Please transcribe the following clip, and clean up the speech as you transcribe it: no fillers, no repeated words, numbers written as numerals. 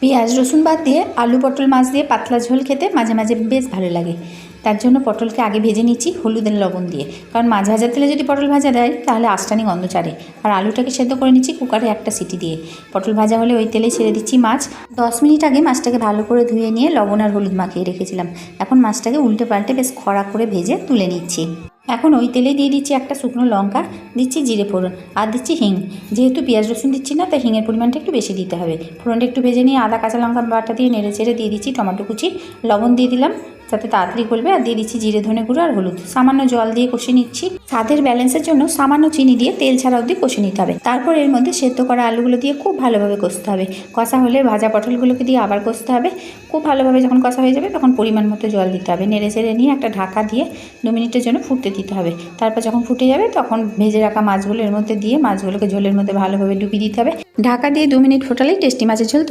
পেঁয়াজ রসুন বাদ দিয়ে আলু পটল মাছ দিয়ে পাতলা ঝোল খেতে মাঝে মাঝে বেশ ভালো লাগে। তার জন্য পটলকে আগে ভেজে নিচ্ছি হলুদ আর লবণ দিয়ে, কারণ মাছ ভাজার তেলে যদি পটল ভাজা দেয় তাহলে আঁশটানি গন্ধ ছাড়ে। আর আলুটাকে সেদ্ধ করে নিচ্ছি কুকারে একটা সিটি দিয়ে। পটল ভাজা হলে ওই তেলে ছেড়ে দিচ্ছি মাছ। 10 মিনিট আগে মাছটাকে ভালো করে ধুয়ে নিয়ে লবণ আর হলুদ মাখিয়ে রেখেছিলাম। এখন মাছটাকে উল্টে পাল্টে বেশ খড়া করে ভেজে তুলে নিচ্ছি। এখন ওই তেলে দিয়ে দিচ্ছি একটা শুকনো লঙ্কা, দিচ্ছি জিরে ফোড়ন আর দিচ্ছি হিং। যেহেতু পেঁয়াজ রসুন দিচ্ছি না, তাই হিঙের পরিমাণটা একটু বেশি দিতে হবে। ফোড়নটা একটু ভেজে নিয়ে আদা কাঁচা লঙ্কা বাটা দিয়ে নেড়ে চেড়ে দিয়ে দিচ্ছি টমেটো কুচি, লবণ দিয়ে দিলাম যাতে তাড়াতাড়ি গলবে, আর দিয়ে দিচ্ছি জিরে ধনে গুঁড়ো আর হলুদ। সামান্য জল দিয়ে কষে নিচ্ছি। স্বাদের ব্যালেন্সের জন্য সামান্য চিনি দিয়ে তেল ছাড়া অবধি কষে নিতে হবে। তারপর এর মধ্যে সেদ্ধ করা আলুগুলো দিয়ে খুব ভালোভাবে কষতে হবে। কষা হলে ভাজা পটলগুলোকে দিয়ে আবার কষতে হবে। খুব ভালোভাবে যখন কষা হয়ে যাবে তখন পরিমাণ মতো জল দিতে হবে। নেড়ে চেড়ে নিয়ে একটা ঢাকা দিয়ে 2 মিনিটের জন্য ফুটতে দিতে হবে। তারপর যখন ফুটে যাবে তখন ভেজে রাখা মাছগুলো এর মধ্যে দিয়ে মাছগুলোকে ঝোলের মধ্যে ভালোভাবে ডুবিয়ে দিতে হবে। ঢাকা দিয়ে 2 মিনিট ফোটালেই টেস্টি মাছের ঝোল